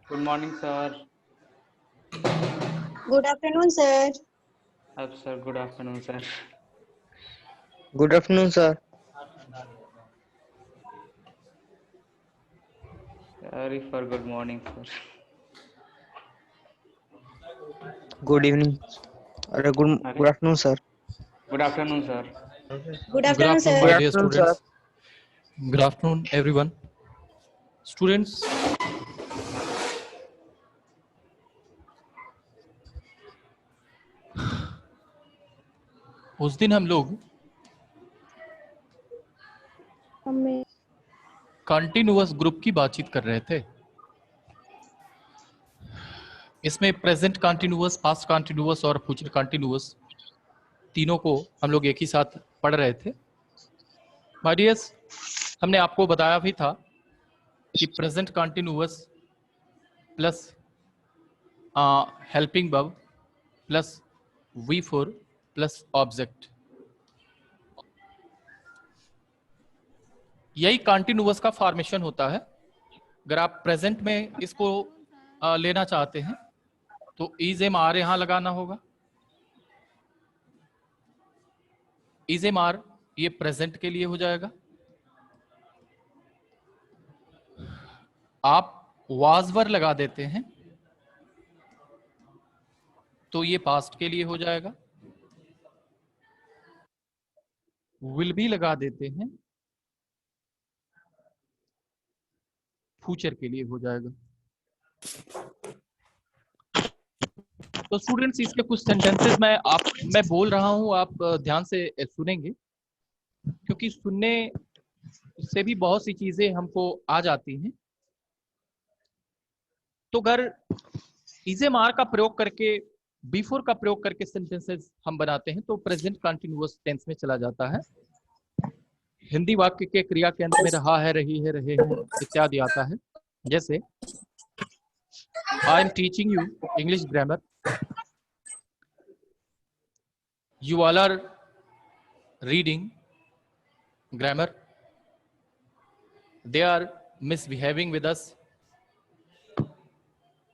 Good morning, sir. Good afternoon, sir. Sir, good afternoon, sir. Good afternoon, sir. Sorry for good morning, sir. Good evening. Good afternoon, sir. Good afternoon, sir. Good afternoon, sir. my Good dear afternoon, students. sir. Good afternoon, everyone. Students, उस दिन हम लोग continuous group की बातचीत कर रहे थे। इसमें प्रेजेंट कंटिन्यूअस, पास्ट कंटिन्यूअस और फ्यूचर कंटिन्यूअस तीनों को हम लोग एक ही साथ पढ़ रहे थे। माय डियर्स, हमने आपको बताया भी था कि present continuous plus helping verb plus V4 plus object, यही कंटिन्यूअस का फॉर्मेशन होता है। अगर आप प्रेजेंट में इसको लेना चाहते हैं तो इज एम आर यहां लगाना होगा। इज एम आर ये प्रेजेंट के लिए हो जाएगा। आप वाज वर लगा देते हैं तो ये पास्ट के लिए हो जाएगा। विल भी लगा देते हैं, फ्यूचर के लिए हो जाएगा। तो स्टूडेंट्स, इसके कुछ सेंटेंसेस मैं बोल रहा हूं, आप ध्यान से सुनेंगे, क्योंकि सुनने से भी बहुत सी चीजें हमको आ जाती हैं। तो अगर इजेमार का प्रयोग करके, बिफोर का प्रयोग करके सेंटेंसेस हम बनाते हैं तो प्रेजेंट कंटिन्यूअस टेंस में चला जाता है। हिंदी वाक्य के क्रिया के अंत में रहा है, रही है, रहे हैं इत्यादि आता है। जैसे I am teaching you English grammar, you all are reading grammar, they are misbehaving with us,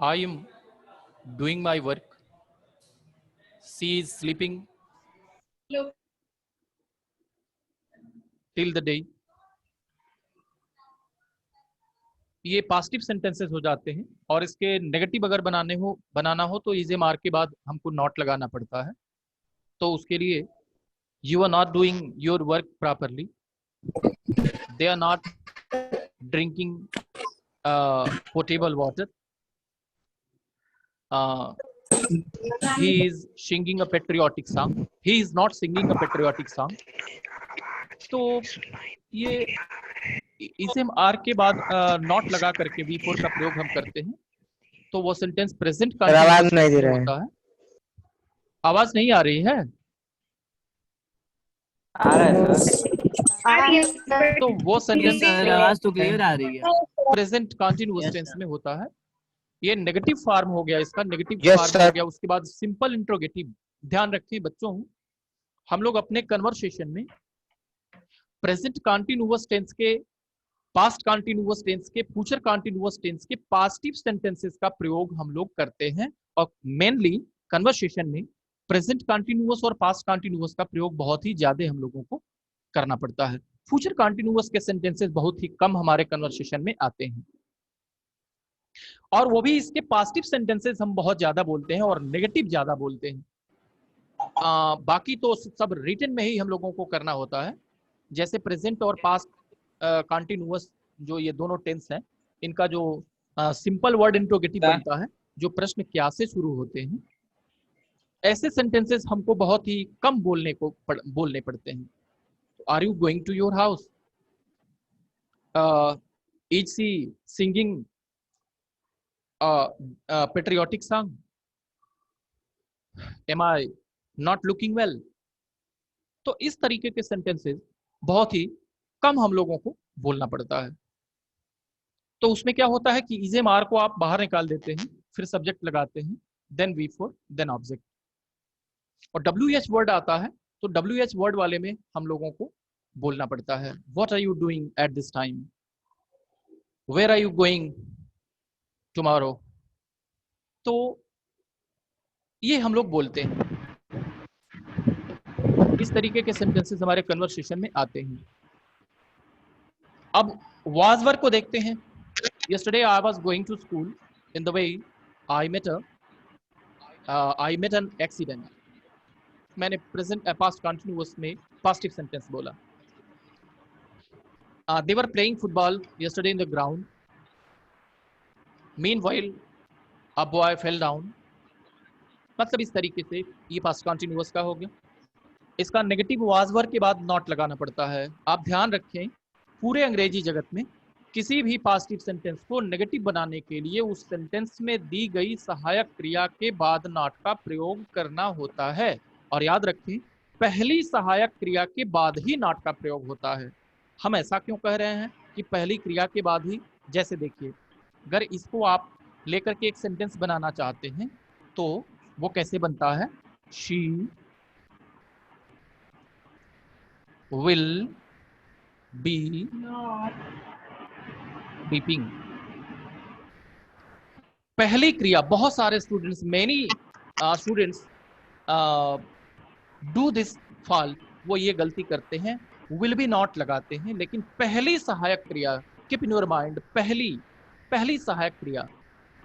I am doing my work, she is sleeping till the day। ये पॉजिटिव सेंटेंसेस हो जाते हैं। और इसके नेगेटिव अगर बनाना हो तो इज एम आर के बाद हमको नॉट लगाना पड़ता है। तो उसके लिए you are not doing your work properly, they are not drinking potable water, he is singing a patriotic song, he is not singing a patriotic song। तो ये इसे आर के बाद नॉट लगा करके V4 का प्रयोग हम करते हैं तो वो सेंटेंस प्रेजेंट आवाज नहीं दे कंटिन्यूअस रहा होता है। आवाज नहीं आ रही है? आ रहा है सर। तो वो सेंटेंस आवाज तो क्लियर आ रही है। प्रेजेंट कंटिन्यूअस टेंस में होता है। ये नेगेटिव फॉर्म हो गया, इसका नेगेटिव Yes, फॉर्म sir. हो गया। उसके बाद सिंपल इंट्रोगेटिव। ध्यान रखें बच्चों, हम लोग अपने कन्वर्सेशन में प्रेजेंट कंटिन्यूअस टेंस के, पास्ट कंटिन्यूअस टेंस के, फ्यूचर कंटिन्यूअस टेंस के पॉजिटिव सेंटेंसेस का प्रयोग हम लोग करते हैं। और मेनली कन्वर्सेशन में प्रेजेंट कंटिन्यूअस और पास्ट कंटिन्यूअस का प्रयोग बहुत ही ज्यादा हम लोगों को करना पड़ता है। फ्यूचर कंटिन्यूअस के सेंटेंसेस बहुत ही कम हमारे कन्वर्सेशन में आते हैं, और वो भी इसके पॉजिटिव सेंटेंसेस हम बहुत ज्यादा बोलते हैं और नेगेटिव ज्यादा बोलते हैं। बाकी तो सब रिटन में ही हम लोगों को करना होता है। जैसे प्रेजेंट और पास्ट कंटिन्यूअस जो ये दोनों टेंस हैं, इनका जो सिंपल वर्ड इंट्रोगेटिव बनता है, जो प्रश्न क्या से शुरू होते हैं, ऐसे सेंटेंसेस हमको बहुत ही कम बोलने पड़ते हैं। Are you going to your house, is she singing patriotic song, am I not looking well. तो इस तरीके के सेंटेंसेस बहुत ही कम हम लोगों को बोलना पड़ता है। तो उसमें क्या होता है कि इजे मार को आप बाहर निकाल देते हैं, फिर सब्जेक्ट लगाते हैं, देन V4, देन ऑब्जेक्ट। और WH वर्ड आता है, तो WH वर्ड वाले में हम लोगों को बोलना पड़ता है। What are you doing at this time, where are you going tomorrow. तो ये हम लोग बोलते हैं, इस तरीके के सेंटेंसेस हमारे कन्वर्सेशन में आते हैं। अब वाज वर्ब को देखते हैं। yesterday I was going to school, in the way I met an accident। मैंने प्रेजेंट पास्ट कंटिन्यूअस में पास्ट सेंटेंस बोला। they were playing football yesterday in the ground, meanwhile a boy fell down। मतलब इस तरीके से ये past continuous का हो गया। इसका नेगेटिव वाज वर्ब के बाद नॉट लगाना पड़ता है। आप ध्यान रखें, पूरे अंग्रेजी जगत में किसी भी पास्ट सेंटेंस को नेगेटिव बनाने के लिए उस सेंटेंस में दी गई सहायक क्रिया के बाद नॉट का प्रयोग करना होता है। और याद रखें, पहली सहायक क्रिया के बाद ही नॉट का प्रयोग होता है। हम ऐसा क्यों कह रहे हैं कि पहली क्रिया के बाद ही? जैसे देखिए, अगर इसको आप लेकर के एक सेंटेंस बनाना चाहते हैं तो वो कैसे बनता है? She will be sleeping. पहली क्रिया, बहुत सारे students, many students do this fault, वो ये गलती करते हैं, विल बी नॉट लगाते हैं। लेकिन पहली सहायक क्रिया, कीप इन योर माइंड, पहली सहायक क्रिया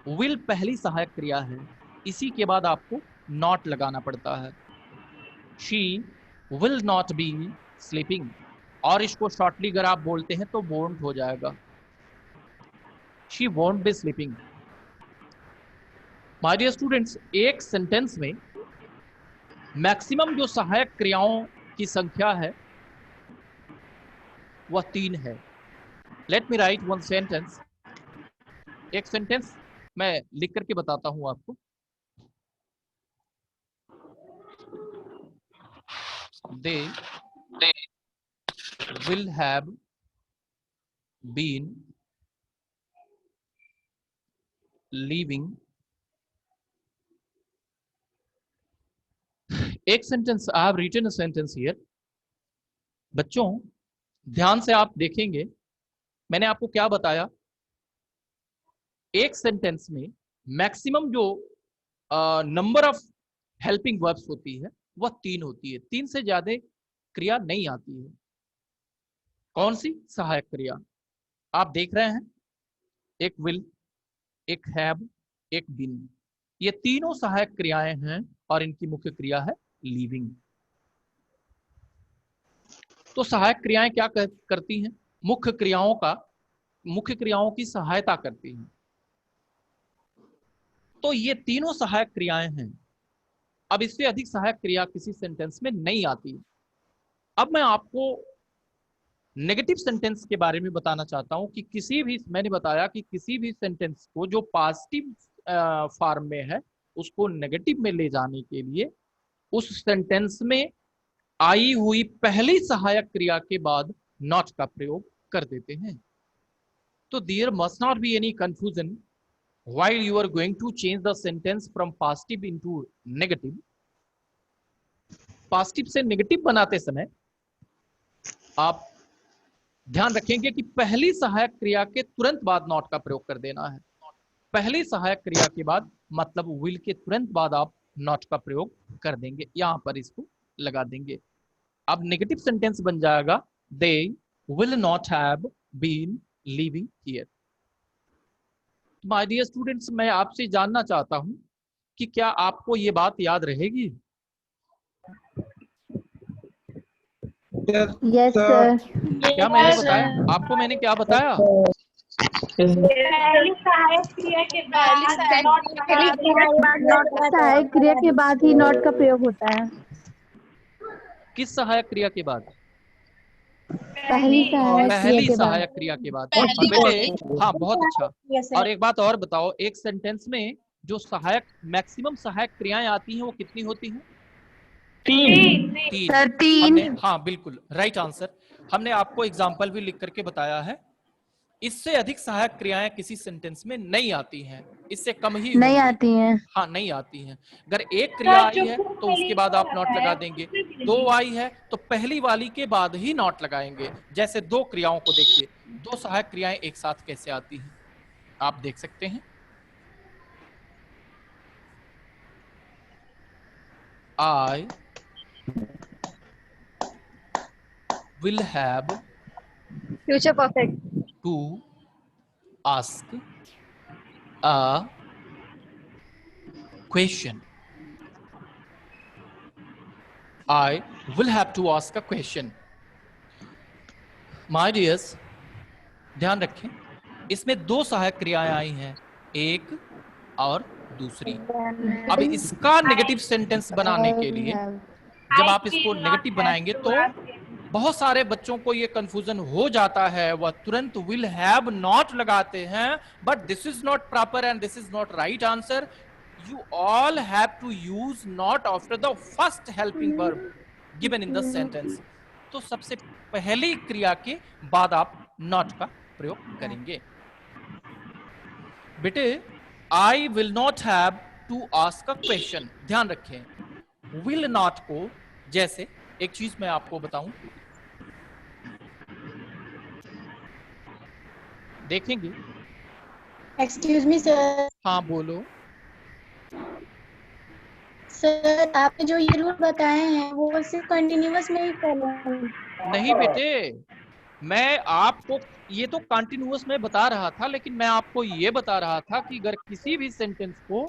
विल पहली सहायक क्रिया है, इसी के बाद आपको नॉट लगाना पड़ता है। She will not be sleeping, और इसको शॉर्टली अगर आप बोलते हैं तो वोंट हो जाएगा, she won't be sleeping. My dear students, एक सेंटेंस में मैक्सिमम जो सहायक क्रियाओं की संख्या है वह 3 है। Let me write one sentence. एक सेंटेंस मैं लिख करके बताता हूं आपको। They will have been leaving। एक sentence, I have written a sentence here. बच्चों ध्यान से आप देखेंगे, मैंने आपको क्या बताया, एक सेंटेंस में मैक्सिमम जो नंबर ऑफ हेल्पिंग वर्ब्स होती है वह 3 होती है। 3 से ज्यादा क्रिया नहीं आती है। कौन सी? सहायक क्रिया। आप देख रहे हैं, एक विल, एक हैव, एक बीन, ये तीनों सहायक क्रियाएं हैं और इनकी मुख्य क्रिया है लीविंग। तो सहायक क्रियाएं क्या करती हैं? मुख्य क्रियाओं की सहायता करती हैं। तो ये तीनों सहायक क्रियाएं हैं। अब इससे अधिक सहायक क्रिया किसी सेंटेंस में नहीं आती। अब मैं आपको नेगेटिव सेंटेंस के बारे में बताना चाहता हूं कि मैंने बताया कि किसी भी सेंटेंस को जो पॉजिटिव फॉर्म में है उसको नेगेटिव में ले जाने के लिए उस सेंटेंस में आई हुई पहली सहायक क्रिया के बाद नॉट का प्रयोग कर देते हैं। तो there must not be any confusion while you are going to change the sentence from positive into negative। Positive से नेगेटिव बनाते समय आप ध्यान रखेंगे कि पहली सहायक क्रिया के तुरंत बाद नॉट का प्रयोग कर देना है। पहली सहायक क्रिया के बाद मतलब विल के तुरंत बाद आप नॉट का प्रयोग कर देंगे, यहां पर इसको लगा देंगे। अब नेगेटिव सेंटेंस बन जाएगा they will not have been living here. My dear students, मैं आपसे जानना चाहता हूं कि क्या आपको ये बात याद रहेगी? Yes sir. क्या मैंने बताया आपको? मैंने क्या बताया? सहायक क्रिया के बाद ही नॉट का प्रयोग होता है। किस सहायक क्रिया के बाद? पहली सहायक क्रिया के बाद। और बेटे हाँ, बहुत अच्छा। और एक बात और बताओ, एक सेंटेंस में जो मैक्सिमम सहायक क्रियाएं आती हैं वो कितनी होती हैं? 3। सर 3। हाँ बिल्कुल राइट आंसर। हमने आपको एग्जाम्पल भी लिख करके बताया है। इससे अधिक सहायक क्रियाएं किसी सेंटेंस में नहीं आती हैं, इससे कम ही नहीं होंगी। आती हैं। हाँ, नहीं आती हैं। अगर एक क्रिया आई है तो उसके बाद आप नॉट लगा देंगे, दो आई है तो पहली वाली के बाद ही नॉट लगाएंगे। जैसे दो क्रियाओं को देखिए, दो सहायक क्रियाएं एक साथ कैसे आती हैं, आप देख सकते हैं। I will have future perfect. to ask a question. I will have to ask a question. My dears, ध्यान रखें, इसमें दो सहायक क्रियाएं आई हैं, एक और दूसरी। अब इसका नेगेटिव सेंटेंस बनाने के लिए जब आप इसको नेगेटिव बनाएंगे तो बहुत सारे बच्चों को ये कंफ्यूजन हो जाता है, वह तुरंत विल हैव नॉट लगाते हैं, but this is not proper and this is not right answer. You all have to use not after the first helping verb given in the sentence. तो सबसे पहली क्रिया के बाद आप not का प्रयोग करेंगे। बेटे, I will not have to ask a question, ध्यान रखें, will not को, जैसे एक चीज मैं आपको बताऊं, देखेंगे। Excuse me sir. हाँ बोलो। सर आपने जो ये रूल बताए हैं वो सिर्फ कंटिन्यूअस में ही फॉलो नहीं बेटे, मैं आपको ये तो कंटिन्यूअस में बता रहा था, लेकिन मैं आपको ये बता रहा था कि अगर किसी भी सेंटेंस को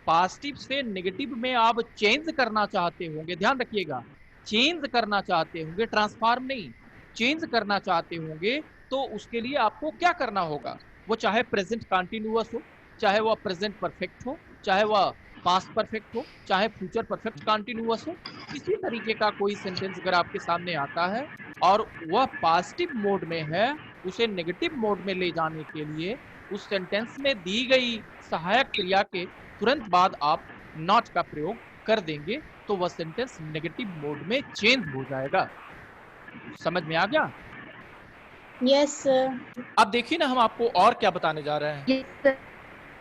पॉजिटिव से नेगेटिव में आप चेंज करना चाहते होंगे, ध्यान रखिएगा, चेंज करना चाहते होंगे, ट्रांसफॉर्म नहीं, चेंज करना चाहते होंगे, तो उसके लिए आपको क्या करना होगा, वो चाहे प्रेजेंट कंटिन्यूअस हो, चाहे वह प्रेजेंट परफेक्ट हो, चाहे वह पास्ट परफेक्ट हो, चाहे फ्यूचर परफेक्ट कंटिन्यूअस हो, किसी तरीके का कोई सेंटेंस अगर आपके सामने आता है और वह पॉजिटिव मोड में है, उसे नेगेटिव मोड में ले जाने के लिए उस सेंटेंस में दी गई सहायक क्रिया के तुरंत बाद आप नॉट का प्रयोग कर देंगे, तो वह सेंटेंस नेगेटिव मोड में चेंज हो जाएगा। समझ में आ गया? Yes sir. अब देखिए ना, हम आपको और क्या बताने जा रहे हैं। Yes, sir.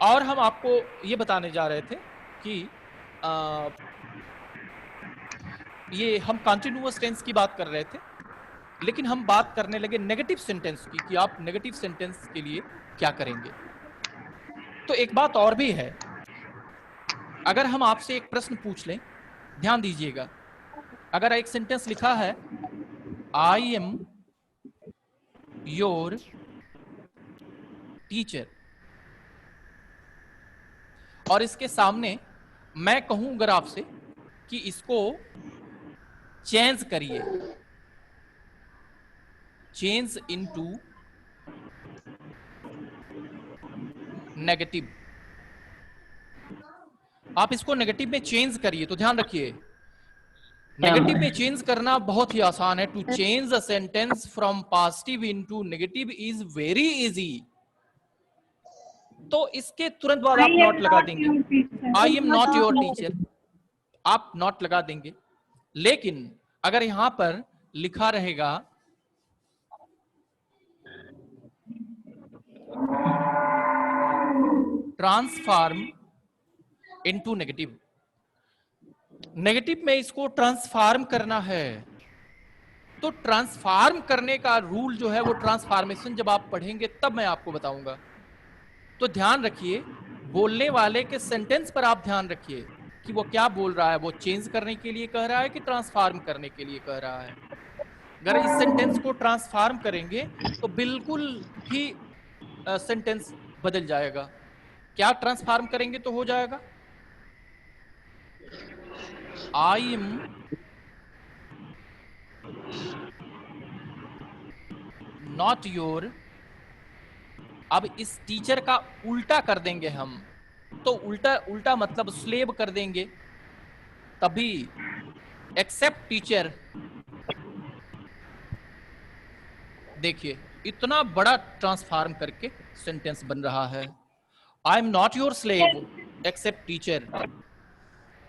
और हम आपको ये बताने जा रहे थे कि ये हम कंटिन्यूअस टेंस की बात कर रहे थे, लेकिन हम बात करने लगे नेगेटिव सेंटेंस की, कि आप नेगेटिव सेंटेंस के लिए क्या करेंगे। तो एक बात और भी है, अगर हम आपसे एक प्रश्न पूछ लें, ध्यान दीजिएगा, अगर एक सेंटेंस लिखा है आई एम योर टीचर, और इसके सामने मैं कहूं अगर आपसे कि इसको चेंज करिए, चेंज इनटू नेगेटिव, आप इसको नेगेटिव में चेंज करिए, तो ध्यान रखिए, नेगेटिव में चेंज करना बहुत ही आसान है। To change a sentence from positive into negative is very easy. तो इसके तुरंत बाद आप नॉट लगा देंगे, I am not your teacher, आप नॉट लगा देंगे। लेकिन अगर यहां पर लिखा रहेगा ट्रांसफॉर्म इनटू नेगेटिव, नेगेटिव में इसको ट्रांसफॉर्म करना है, तो ट्रांसफॉर्म करने का रूल जो है वो ट्रांसफॉर्मेशन जब आप पढ़ेंगे तब मैं आपको बताऊंगा। तो ध्यान रखिए, बोलने वाले के सेंटेंस पर आप ध्यान रखिए कि वो क्या बोल रहा है, वो चेंज करने के लिए कह रहा है कि ट्रांसफॉर्म करने के लिए कह रहा है। अगर इस सेंटेंस को ट्रांसफॉर्म करेंगे तो बिल्कुल ही सेंटेंस बदल जाएगा। क्या ट्रांसफॉर्म करेंगे तो हो जाएगा आई एम नॉट योर, अब इस टीचर का उल्टा कर देंगे हम, तो उल्टा उल्टा मतलब स्लेव कर देंगे, तभी एक्सेप्ट टीचर। देखिए इतना बड़ा ट्रांसफॉर्म करके सेंटेंस बन रहा है, I am not your slave except teacher,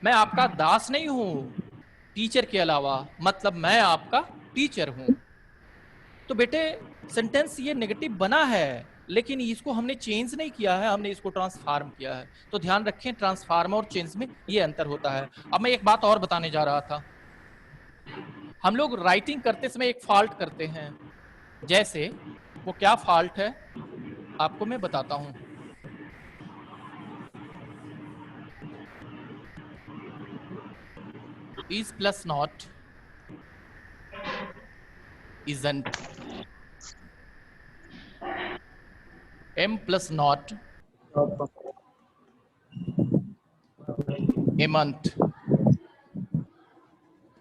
मैं आपका दास नहीं हूं टीचर के अलावा, मतलब मैं आपका टीचर हूं। तो बेटे सेंटेंस ये नेगेटिव बना है, लेकिन इसको हमने चेंज नहीं किया है, हमने इसको ट्रांसफॉर्म किया है। तो ध्यान रखें, ट्रांसफॉर्म और चेंज में ये अंतर होता है। अब मैं एक बात और बताने जा रहा था। हम लोग राइटिंग करते समय एक फॉल्ट करते हैं, जैसे वो क्या फॉल्ट है आपको मैं बताता हूं। is plus not, isn't, am plus not, amn't,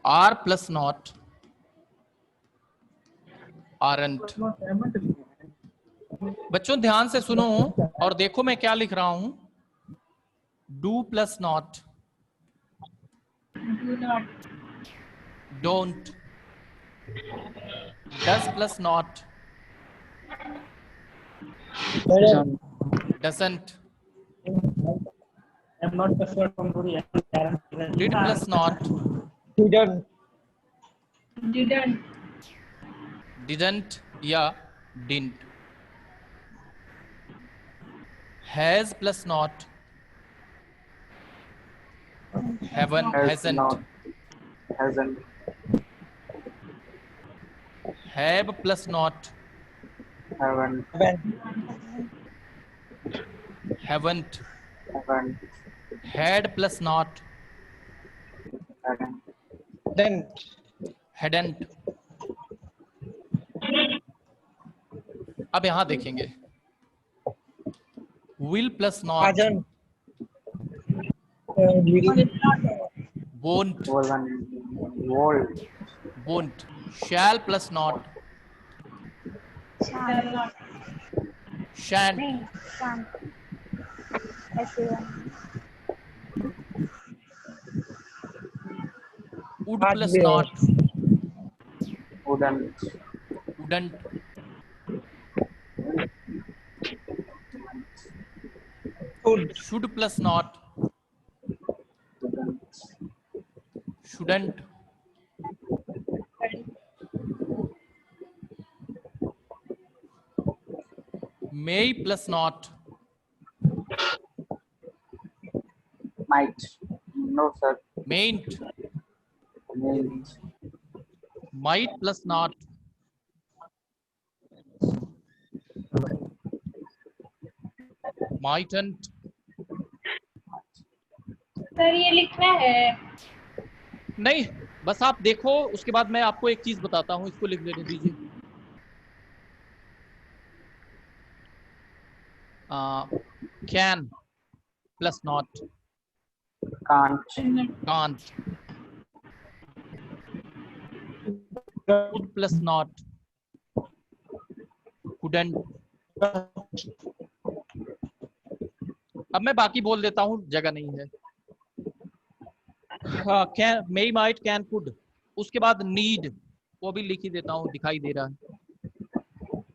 are plus not, aren't। बच्चों ध्यान से सुनो और देखो मैं क्या लिख रहा हूं। do plus not, don't, does plus not, doesn't, did plus not, didn't या didn't, has plus not, haven't, hasn't, have plus not, haven't, had plus not, hadn't। अब यहां देखेंगे, will plus not, won't, won't, shall plus not, shan't, would plus not, wouldn't, should plus not, shouldn't, may plus not, Might. No, sir. mayn't, Mayn't. might plus not, mightn't। Sir ये लिखना है। नहीं, बस आप देखो, उसके बाद मैं आपको एक चीज बताता हूं, इसको लिख लेने दीजिए। Can plus not, Can't. can't, could plus not, couldn't। अब मैं बाकी बोल देता हूं, जगह नहीं है। Can, may, might, can, could, उसके बाद नीड, वो भी लिख ही देता हूं, दिखाई दे रहा है।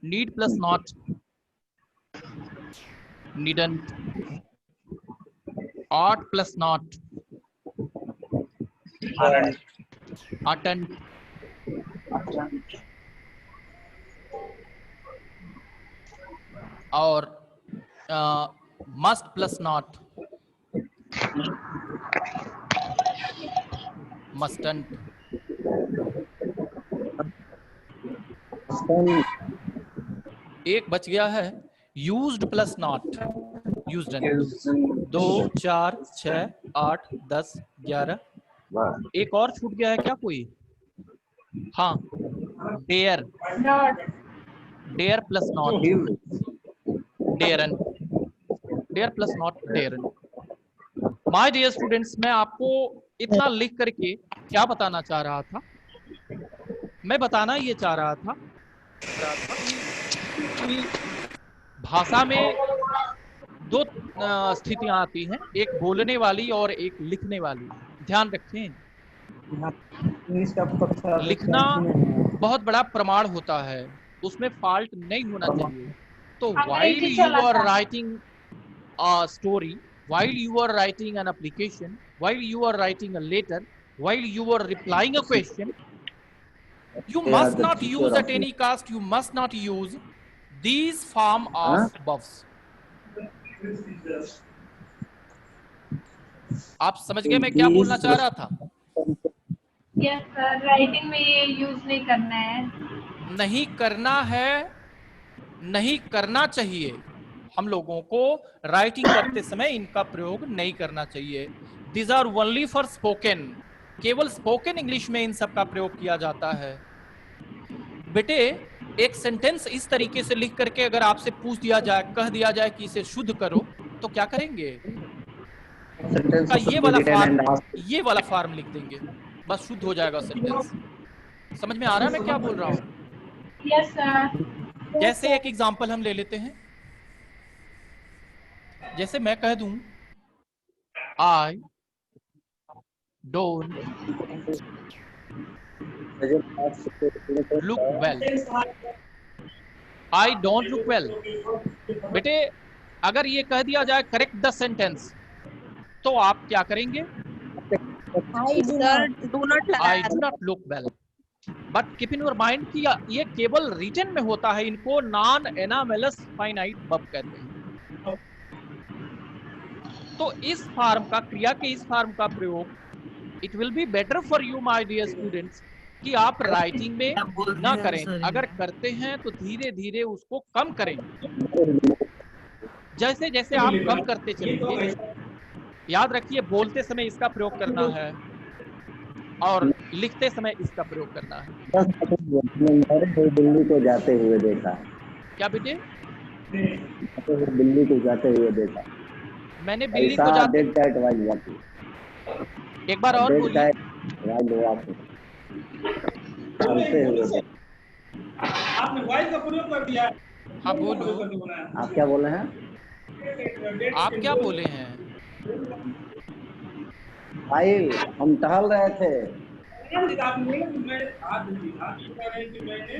Need plus not, needn't, ought plus not, oughtn't, और must plus not, mustn't। एक बच गया है, used plus not, used। 2 4 6 8 10 11, एक और छूट गया है क्या कोई? हाँ, dare, dare plus not, daren't, dare plus not, daren't. My dear students, मैं आपको इतना लिख करके क्या बताना चाह रहा था? मैं बताना ये चाह रहा था कि भाषा में दो स्थितियां आती हैं, एक बोलने वाली और एक लिखने वाली। ध्यान रखें, लिखना बहुत बड़ा प्रमाण होता है, उसमें फॉल्ट नहीं होना चाहिए। तो while you are writing a story, while you are writing an application, while you are writing a letter, while you are replying a question, You must not use at any cost, you must not use these form of verbs. आप समझ गए मैं क्या बोलना चाह रहा था? Yes sir, writing में ये यूज नहीं करना है। नहीं करना है, नहीं करना चाहिए। हम लोगों को राइटिंग करते समय इनका प्रयोग नहीं करना चाहिए। These are only for spoken. केवल स्पोकन इंग्लिश में इन सब का प्रयोग किया जाता है। बेटे एक सेंटेंस इस तरीके से लिख करके अगर आपसे पूछ दिया जाए, कह दिया जाए कि इसे शुद्ध करो, तो क्या करेंगे? का ये वाला फार्म लिख देंगे, बस शुद्ध हो जाएगा सेंटेंस। समझ में आ रहा है मैं क्या बोल रहा हूँ? Yes sir. जैसे एक एग्जांपल हम ले लेते हैं, जैसे मैं कह दूं I don't look well, I don't look well. बेटे अगर ये कह दिया जाए करेक्ट द सेंटेंस, तो आप क्या करेंगे? I do not look well. But keep in your mind कि ये केवल रिटन में होता है, इनको नॉन एनामेलस फाइनाइट वर्ब कहते हैं। तो इस फॉर्म का, क्रिया के इस फॉर्म का प्रयोग, it will be better for you my dear students कि आप राइटिंग में ना करें। अगर करते हैं तो धीरे धीरे उसको कम करें। जैसे जैसे आप कम करते चलेंगे, याद रखिए बोलते समय इसका प्रयोग करना है और लिखते समय इसका प्रयोग करना है। दिल्ली को जाते हुए देखा। क्या बेटे? दिल्ली को जाते हुए देखा। मैंने बिल्ली को जाते, एक बार और बोलिए। आपने वॉइस का प्रयोग कर दिया। हाँ बोलो। आप क्या बोले हैं? आप क्या बोले हैं? भाई हम टहल रहे थे।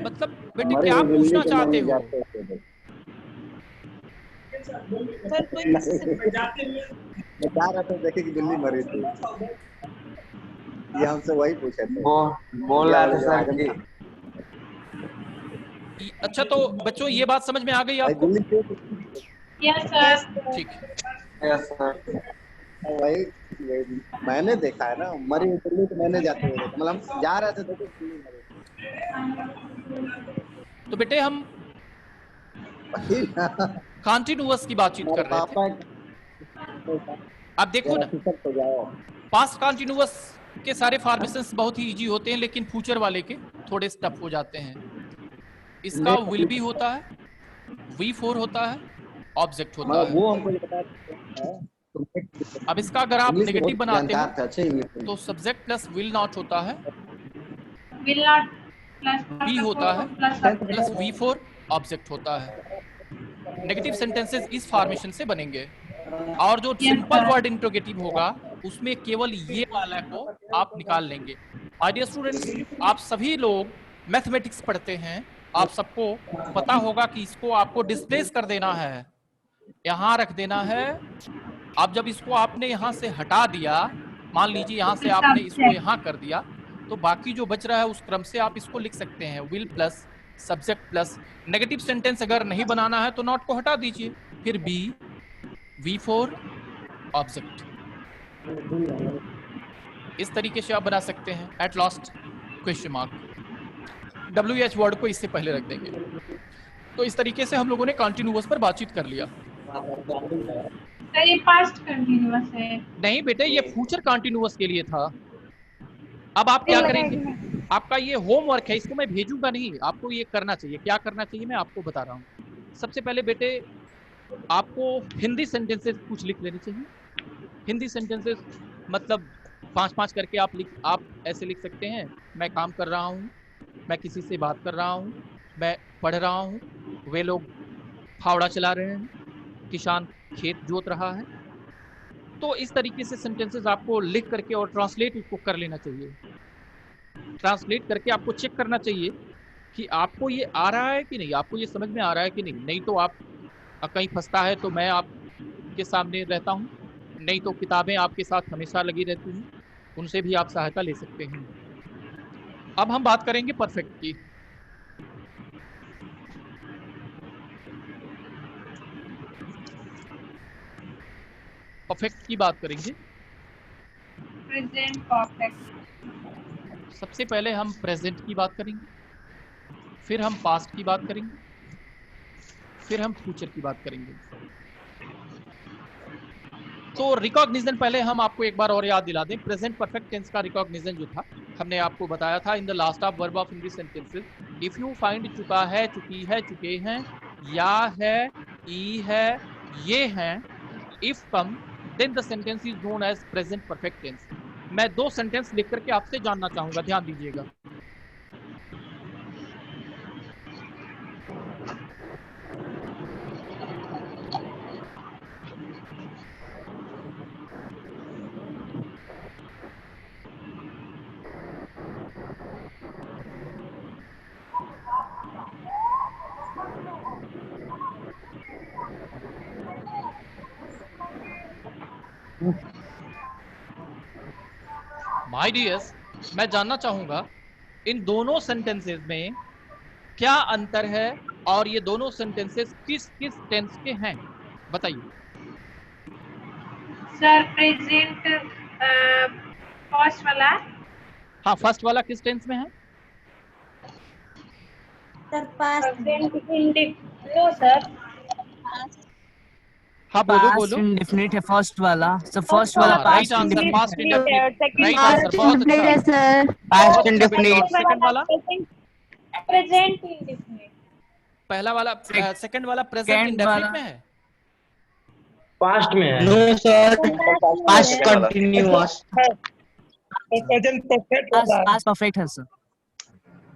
मतलब बेटे क्या पूछना चाहते हो? बता रहे थे देखे कि बिल्ली मरी थी, ये हमसे वही पूछे थे। बोल रहा था सर कि अच्छा तो बच्चों ये बात समझ में आ गई आपको? Yes sir. ठीक। Yes sir. वही मैंने देखा है ना, मरी हुई बिल्ली तो मैंने जाते हुए देखा, मतलब हम जा रहे थे तो बिल्ली मरी। तो बेटे हम कॉन्टिन्यूअस की बातचीत कर रहे थे। अब देखो ना, पास्ट कॉन्टिन्यूअस के सारे फॉर्मेशंस बहुत ही इजी होते हैं, लेकिन फ्यूचर वाले के थोड़े टफ हो जाते हैं। इसका विल बी होता है, V4 होता है, ऑब्जेक्ट होता है। वो हमको बताया। अब इसका अगर आप नेगेटिव बनाते हो तो सब्जेक्ट प्लस विल नॉट होता है, विल नॉट प्लस बी होता है, प्लस V4 ऑब्जेक्ट होता है। नेगेटिव सेंटेंसेस इस फॉर्मेशन से बनेंगे। और जो सिंपल वर्ड इंट्रोगेटिव होगा उसमें केवल ये वाला को आप निकाल लेंगे। माय डियर स्टूडेंट्स, आप सभी लोग मैथमेटिक्स पढ़ते हैं, आप सबको पता होगा कि इसको आपको डिस्प्लेस कर देना है, यहाँ रख देना है। अब जब इसको आपने यहाँ से हटा दिया, मान लीजिए यहाँ से आपने इसको यहाँ कर दिया, तो बाकी जो बच रहा है उस क्रम से आप इसको लिख सकते हैं, will plus subject plus negative sentence. अगर नहीं बनाना है तो नॉट को हटा दीजिए, फिर बी V4 ऑब्जेक्ट। इस तरीके से आप बना सकते हैं। At last question mark, WH word को इससे पहले रख देंगे। तो इस तरीके से हम लोगों ने कॉन्टिन्यूअस पर बातचीत कर लिया। सर ये पास्ट कंटीन्यूअस है। नहीं बेटे, ये फ्यूचर कॉन्टिन्यूअस के लिए था। अब आप क्या करेंगे? आपका ये होमवर्क है, इसको मैं भेजूंगा नहीं, आपको ये करना चाहिए। क्या करना चाहिए मैं आपको बता रहा हूँ। सबसे पहले बेटे आपको हिंदी सेंटेंसेस कुछ लिख लेने चाहिए। हिंदी सेंटेंसेस मतलब 5-5 करके आप ऐसे लिख सकते हैं। मैं काम कर रहा हूँ, मैं किसी से बात कर रहा हूँ, मैं पढ़ रहा हूँ, वे लोग फावड़ा चला रहे हैं, किसान खेत जोत रहा है। तो इस तरीके से सेंटेंसेस आपको लिख करके और ट्रांसलेट इसको कर लेना चाहिए। ट्रांसलेट करके आपको चेक करना चाहिए कि आपको ये आ रहा है कि नहीं, आपको ये समझ में आ रहा है कि नहीं। नहीं तो आप कहीं फंसता है तो मैं आपके सामने रहता हूँ, नहीं तो किताबें आपके साथ हमेशा लगी रहती हैं, उनसे भी आप सहायता ले सकते हैं। अब हम बात करेंगे परफेक्ट की। परफेक्ट की बात करेंगे। Present perfect. सबसे पहले हम प्रेजेंट की बात करेंगे, फिर हम पास्ट की बात करेंगे, फिर हम फ्यूचर की बात करेंगे। तो रिकॉग्निशन पहले हम आपको एक बार और याद दिला दें। प्रेजेंट परफेक्ट टेंस का रिकॉग्निशन जो था हमने आपको बताया था, इन the last of verb of English sentences if you find चुका है, चुकी है, चुके हैं, या है, ई है, ये हैं, if come then the sentence is known as present perfect tense. मैं 2 सेंटेंस लिख करके आपसे जानना चाहूंगा, ध्यान दीजिएगा। माय डियर्स, मैं जानना चाहूंगा इन दोनों सेंटेंसेस में क्या अंतर है और ये दोनों सेंटेंसेस किस किस टेंस के हैं, बताइए। सर प्रेजेंट फर्स्ट वाला। हाँ, फर्स्ट वाला किस टेंस में है? सर पास्ट नो सर, हाँ बोलो पास्ट बोलो। इंडेफिनिट है फर्स्ट वाला। सर फर्स्ट वाला right past answer, indefinite past indefinite. Right past answer, बहुत इंडेफिनिट है अच्छा। सर। Past indefinite. सेकंड वाला, प्रेजेंट इंडेफिनिट। पहला वाला, सेकंड वाला प्रेजेंट Second इंडेफिनिट वाला। में है। पास्ट में है। No sir, past continuous. Present perfect होता है। पास्ट परफेक्ट है सर।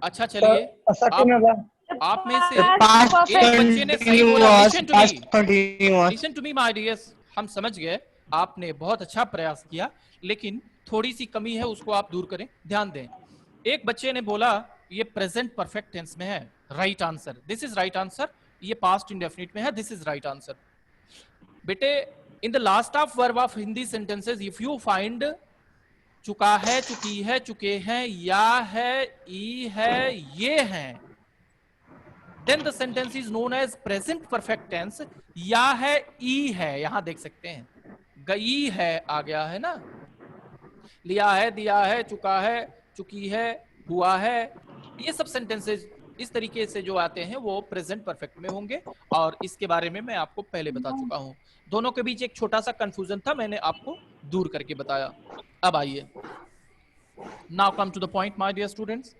अच्छा चलिए, आप में से पास्ट एक बच्चे ने सही बोला। Continuous, listen to past me, continuous. Listen to me my dears, हम समझ गए, आपने बहुत अच्छा प्रयास किया, लेकिन थोड़ी सी कमी है, उसको आप दूर करें। ध्यान दें, एक बच्चे ने बोला ये प्रेजेंट परफेक्ट टेंस में है। Right answer, this is right answer. ये पास्ट इंडेफिनिट में है, दिस इज राइट आंसर। बेटे, इन the last of verb of Hindi sentences if you find चुका है, चुकी है, चुके हैं, या है, ई है, ये हैं, then the sentence is known as present perfect tense. या है, ई है, यहां देख सकते हैं, गई है आ गया है ना, लिया है, दिया है, चुका है, चुकी है, हुआ है, ये सब सेंटेंसेस इस तरीके से जो आते हैं वो प्रेजेंट परफेक्ट में होंगे, और इसके बारे में मैं आपको पहले बता चुका हूं। दोनों के बीच एक छोटा सा कंफ्यूजन था, मैंने आपको दूर करके बताया। अब आइए, now come to the point my dear students.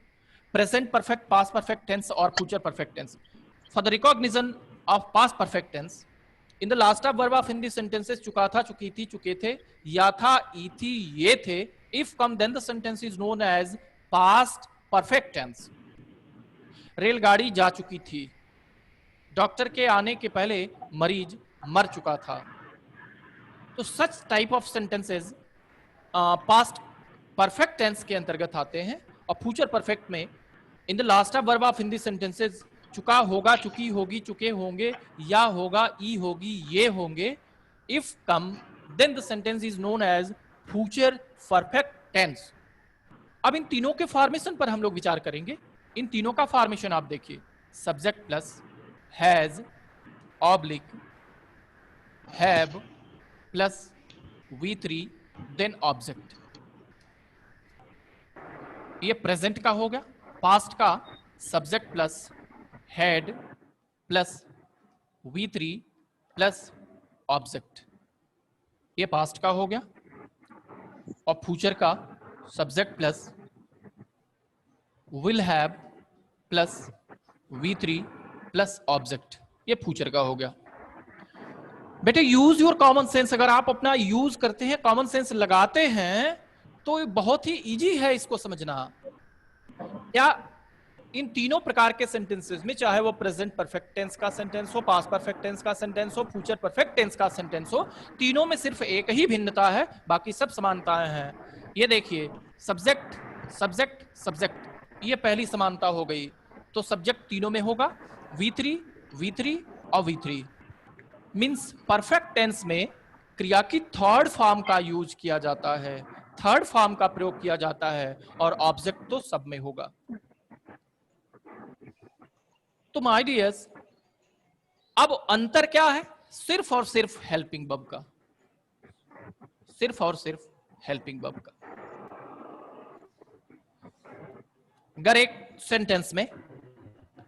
Present perfect, past perfect tense और future perfect tense. For the recognition of past perfect tense in the last of verb of Hindi sentences चुका था, चुकी थी, चुके थे, या था, ई थी, ये थे, if come then the sentence is known as past perfect tense. रेलगाड़ी जा चुकी थी, डॉक्टर के आने के पहले मरीज मर चुका था। तो such type of sentences past perfect tense के अंतर्गत आते हैं, और फ्यूचर परफेक्ट में in the last of verb of Hindi sentences चुका होगा, चुकी होगी, चुके होंगे, या होगा, ई होगी, ये होंगे, if come then the sentence is known as future perfect tense. अब इन तीनों के फॉर्मेशन पर हम लोग विचार करेंगे। इन तीनों का फॉर्मेशन आप देखिए, subject plus has oblique have plus V3 then object. ये प्रेजेंट का हो गया। पास्ट का subject plus had plus V3 plus object, ये पास्ट का हो गया। और फ्यूचर का subject plus will have plus V3 plus object, ये फ्यूचर का हो गया। बेटे, यूज योर कॉमन सेंस। अगर आप अपना यूज करते हैं, कॉमन सेंस लगाते हैं, तो बहुत ही इजी है इसको समझना। क्या इन तीनों प्रकार के सेंटेंसेस में, चाहे वो प्रेजेंट परफेक्ट टेंस का सेंटेंस हो, पास्ट परफेक्ट टेंस का सेंटेंस हो, फ्यूचर परफेक्ट टेंस का सेंटेंस हो, तीनों में सिर्फ एक ही भिन्नता है, बाकी सब समानताएं हैं। ये देखिए, सब्जेक्ट सब्जेक्ट सब्जेक्ट, ये पहली समानता हो गई। तो सब्जेक्ट तीनों में होगा, V3 और V3। मीन्स परफेक्ट टेंस में क्रिया की थर्ड फॉर्म का यूज किया जाता है। थर्ड फॉर्म का प्रयोग किया जाता है और ऑब्जेक्ट तो सब में होगा। तो माय डियर्स, अब अंतर क्या है? सिर्फ और सिर्फ हेल्पिंग वर्ब का, सिर्फ और सिर्फ हेल्पिंग वर्ब का। अगर एक सेंटेंस में,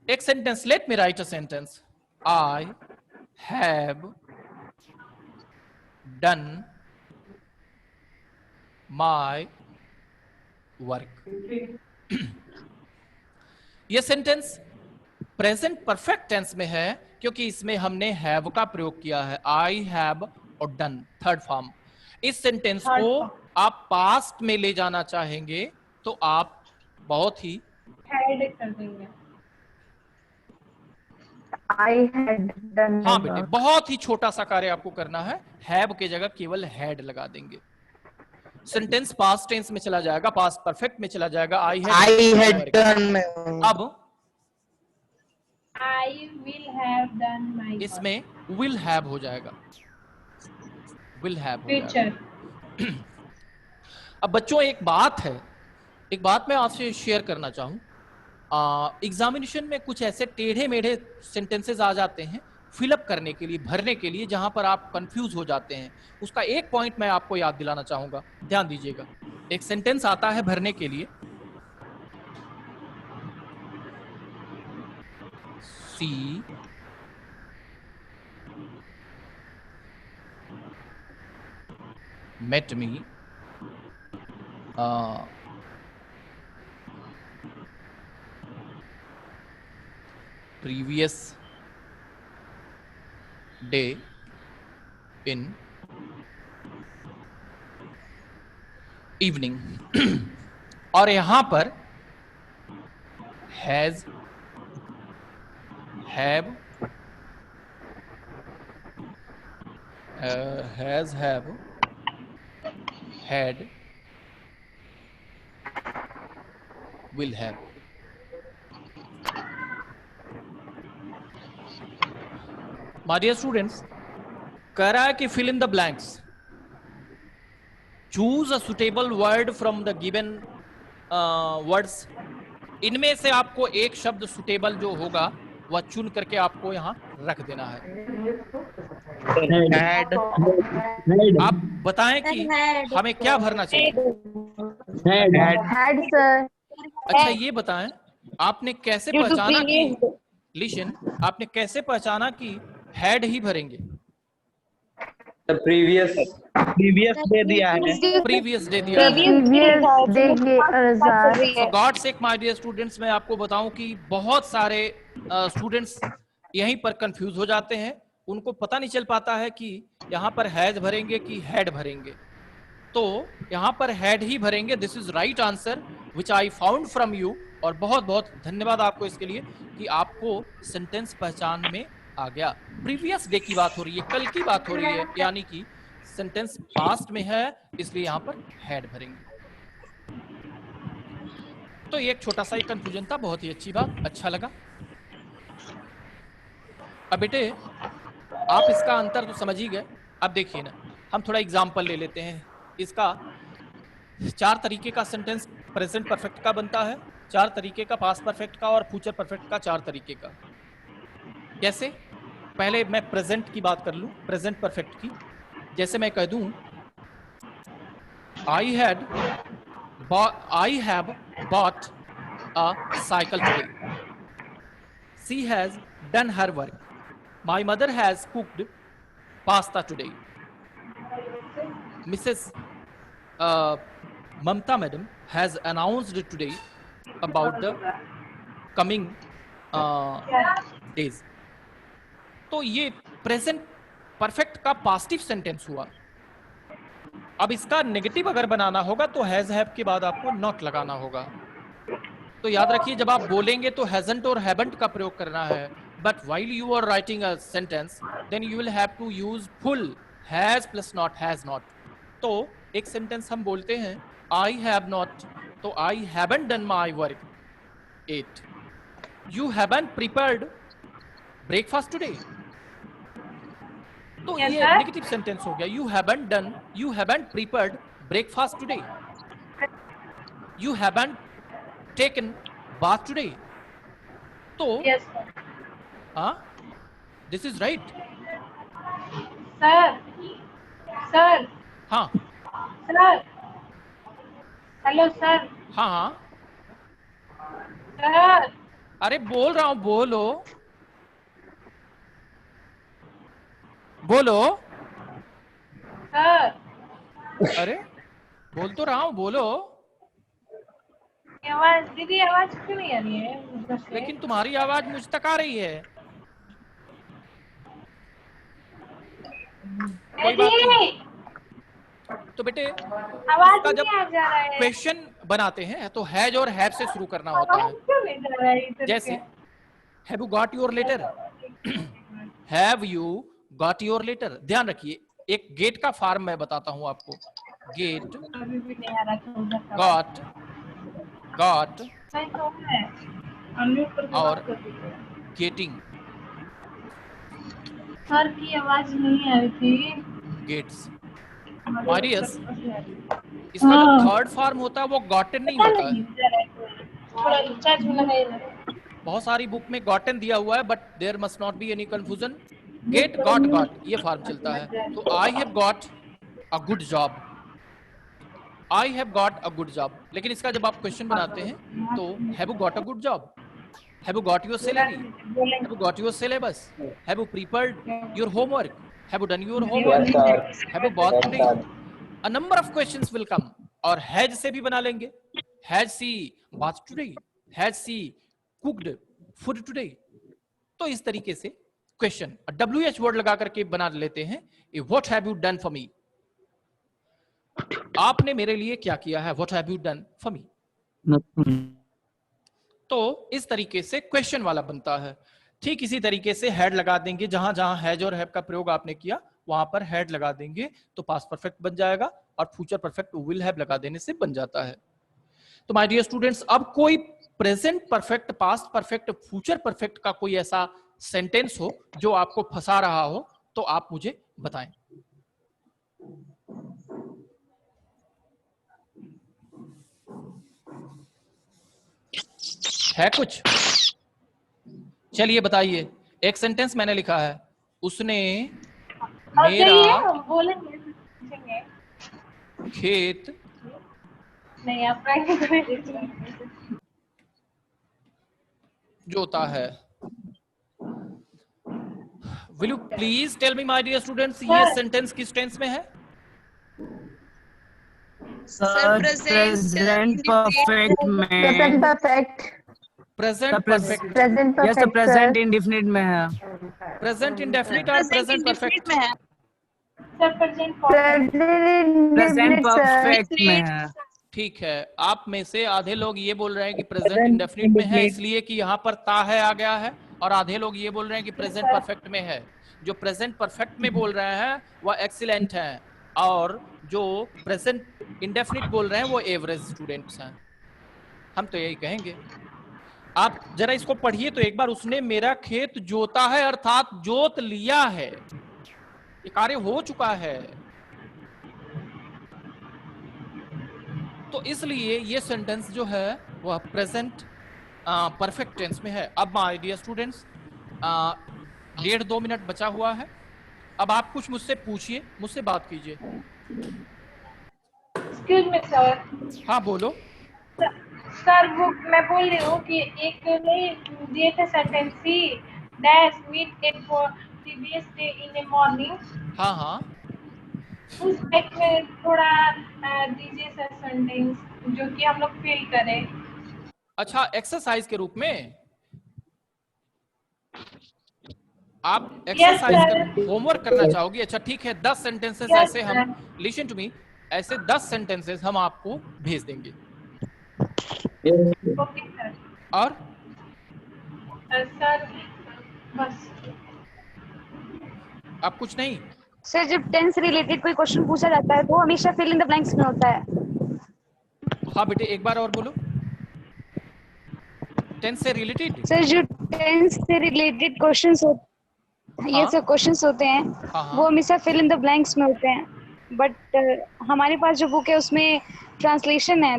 एक sentence, late me right a sentence, I have done my work. यह सेंटेंस प्रेजेंट परफेक्ट टेंस में है क्योंकि इसमें हमने हैव का प्रयोग किया है, आई हैव और डन, थर्ड फॉर्म। इस सेंटेंस को आप पास्ट में ले जाना चाहेंगे तो आप बहुत ही ऐड कर देंगे। I had done हाँ my बेटे, work. बहुत ही छोटा सा कार्य आपको करना है, हैव के जगह केवल हैड लगा देंगे। सेंटेंस पास्ट टेंस में चला जाएगा, पास्ट परफेक्ट में चला जाएगा, आई had done my अब I will have done my work. इसमें विल हैव हो जाएगा, विल हैव हो जाएगा। Future. अब बच्चों एक बात है, एक बात मैं आपसे शेयर करना चाहूं, एग्जामिनेशन में कुछ ऐसे टेढ़े मेढ़े सेंटेंसेस आ जाते हैं फिलअप करने के लिए, भरने के लिए, जहां पर आप कंफ्यूज हो जाते हैं। उसका एक पॉइंट मैं आपको याद दिलाना चाहूंगा, ध्यान दीजिएगा। एक सेंटेंस आता है भरने के लिए, सी met me previous day in evening और यहां पर has, have, has, have, had, will have। My dear students, कह रहा है कि fill in the blanks, choose a suitable word from the given words। इनमें से आपको एक शब्द सुटेबल जो होगा वह चुन करके आपको यहाँ रख देना है। had, आप बताएं कि हमें क्या भरना चाहिए। Had sir. अच्छा ये बताएं, आपने कैसे पहचाना कि, लिशन, आपने कैसे पहचाना कि हैड ही भरेंगे? प्रीवियस दे दिया है, प्रीवियस डे दिया है। Previous day result. So God sake my dear students, मैं आपको बताऊं कि बहुत सारे स्टूडेंट्स यहीं पर कंफ्यूज हो जाते हैं, उनको पता नहीं चल पाता है कि यहाँ पर हैज भरेंगे कि हैड भरेंगे। तो यहाँ पर हैड ही भरेंगे। This is right answer which I found from you, और बहुत बहुत धन्यवाद आपको इसके लिए कि आपको सेंटेंस पहचान में आ गया। प्रीवियस डे की बात हो रही है, कल की बात हो रही है, यानी कि सेंटेंस पास्ट में है, इसलिए यहाँ पर हैड भरेंगे। तो ये एक छोटा सा कंफ्यूजन था, बहुत ही अच्छी बात, अच्छा लगा। अब बेटे आप इसका अंतर तो समझ ही गए। अब देखिए ना, हम थोड़ा एग्जाम्पल ले लेते हैं। इसका 4 तरीके का सेंटेंस प्रेजेंट परफेक्ट का बनता है, 4 तरीके का पास्ट परफेक्ट का, और फ्यूचर परफेक्ट का 4 तरीके का। कैसे? पहले मैं प्रेजेंट की बात कर लूं, प्रेजेंट परफेक्ट की। जैसे मैं कह दूं I have bought a cycle today, she has done her work, my mother has cooked pasta today, Mrs. Mamta madam has announced today about the coming days। तो ये प्रेजेंट परफेक्ट का पास्टिव sentence हुआ। अब इसका नेगेटिव अगर बनाना होगा तो has have के बाद आपको नॉट लगाना होगा। तो याद रखिए, जब आप बोलेंगे तो हैजंट और हैवंट का प्रयोग करना है, but while you are writing a sentence then you will have to use full has plus not, has not। तो एक सेंटेंस हम बोलते हैं I have not, तो I haven't done my work 8, you haven't prepared breakfast today। तो Yes, ये sir? Negative sentence हो गया। you haven't done, you haven't prepared breakfast today? You haven't taken bath today. तो Yes, sir. हाँ, this is right. Sir. Sir. हाँ Sir. Hello, sir. हाँ हाँ, Sir. अरे बोल रहा हूँ, बोलो बोलो। Sir. अरे बोल तो रहा हूँ, बोलो। आवाज दीदी, आवाज क्यों नहीं आ रही है ऊपर से? लेकिन तुम्हारी आवाज मुझ तक आ रही है। कोई बात नहीं। तो बेटे आवाज इसका जब नहीं आ जा रहा है। क्वेश्चन बनाते हैं तो हैज और हैव से शुरू करना होता आवाज है। क्यों नहीं जा रहा है इधर जैसे से? Have you got your letter, have you got your letter. ध्यान रखिए, एक गेट का फॉर्म मैं बताता हूं आपको। गेट, अभी भी नहीं आ रहा था उधर का। गॉट, गॉट सही तो है। अनम्यूट करके और बात कर दीजिए। गेटिंग, सर की आवाज नहीं आ रही थी। गेट्स। मारियस, इसका जो थर्ड फॉर्म होता है वो गॉटन नहीं होता है। थोड़ा चार्ज में लगाइए। बहुत सारी बुक में गॉटन दिया हुआ है, but there must not be any confusion. Get, got, got ये फॉर्म चलता है। तो I have got a good job, I have got a good job. लेकिन इसका जब आप क्वेश्चन बनाते हैं तो have you got a good job, have you got your salary, have you got your syllabus, have you prepared your homework, have you done your homework, have you bought today. A number of questions will come. और has से भी बना लेंगे। Has she bought today, has she cooked food today. तो इस तरीके से question WH word लगा करके बना लेते हैं। What have you done for me, आपने मेरे लिए क्या किया है। What have you done for me. तो इस तरीके से क्वेश्चन वाला बनता है। ठीक इसी तरीके से हेड लगा देंगे, जहां जहां हैज और हैव का प्रयोग आपने किया वहां पर हेड लगा देंगे तो पास्ट परफेक्ट बन जाएगा, और फ्यूचर परफेक्ट विल हैव लगा देने से बन जाता है। तो माय डियर स्टूडेंट्स, अब कोई present perfect, past perfect, future perfect का कोई ऐसा सेंटेंस हो जो आपको फंसा रहा हो तो आप मुझे बताएं। है कुछ? चलिए बताइए। एक सेंटेंस मैंने लिखा है, उसने मेरा खेत नहीं, आप जोता है। Will you please tell me my dear students, ये सेंटेंस किस टेंस में है? सर प्रेजेंट परफेक्ट में। Present perfect, present perfect, present yes perfect, present indefinite में है। प्रेजेंट इंडेफिनिट और present perfect sir present present perfect में है। ठीक है। आप में से आधे लोग ये बोल रहे हैं कि प्रेजेंट इंडेफिनिट में है इसलिए कि यहाँ पर ता है आ गया है, और आधे लोग ये बोल रहे हैं कि प्रेजेंट परफेक्ट में है। जो प्रेजेंट परफेक्ट में बोल रहे हैं वह एक्सीलेंट हैं, और जो प्रेजेंट इंडेफिनिट बोल रहे हैं वो एवरेज स्टूडेंट्स हैं। हम तो यही कहेंगे। आप जरा इसको पढ़िए तो एक बार। उसने मेरा खेत जोता है अर्थात जोत लिया है, ये कार्य हो चुका है, तो इसलिए ये सेंटेंस जो है वह प्रेजेंट परफेक्ट टेंस में है। अब माय डियर स्टूडेंट्स, 1.5-2 मिनट बचा हुआ है। अब आप कुछ मुझसे पूछिए, मुझसे बात कीजिए। Excuse me sir. हाँ बोलो। सर वो मैं बोल रही हूँ कि एक नहीं दिए थे sentence she dash meet at for previous day in a morning. हाँ हाँ, उस टाइप में थोड़ा दीजिए सर सेंटेंस जो कि हम लोग फील करें। अच्छा, एक्सरसाइज के रूप में आप एक्सरसाइज होमवर्क करना चाहोगी? अच्छा ठीक है, 10 सेंटेंसेस ऐसे हम, लिसन टू मी, ऐसे 10 सेंटेंसेस हम आपको भेज देंगे। Okay sir. और सर बस आप कुछ नहीं? सर जब टेंस रिलेटेड कोई क्वेश्चन पूछा जाता है तो हमेशा फिल इन द ब्लैंक्स में होता है। हाँ बेटे एक बार और बोलो। टेंस से रिलेटेड? सर जो टेंस से रिलेटेड क्वेश्चंस होते हैं, ये सब क्वेश्चंस होते हैं, वो हमेशा फिल इन द ब्लैंक्स में होते हैं। बट हमारे पास जो बुक है उसमें ट्रांसलेशन है,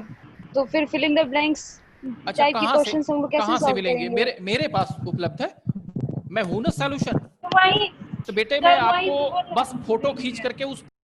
तो फिर फिल इन द ब्लैंक्स अच्छा, टाइप के कहाँ क्वेश्चंस हम लोग कैसे से सॉल्व मिलेंगे? करेंगे? मेरे पास उपलब्ध है, मैं हूं ना सॉल्यूशन। तो वही तो बेटे सर, मैं वही तो आपको बोल रहा बस फोटो खींच करके उस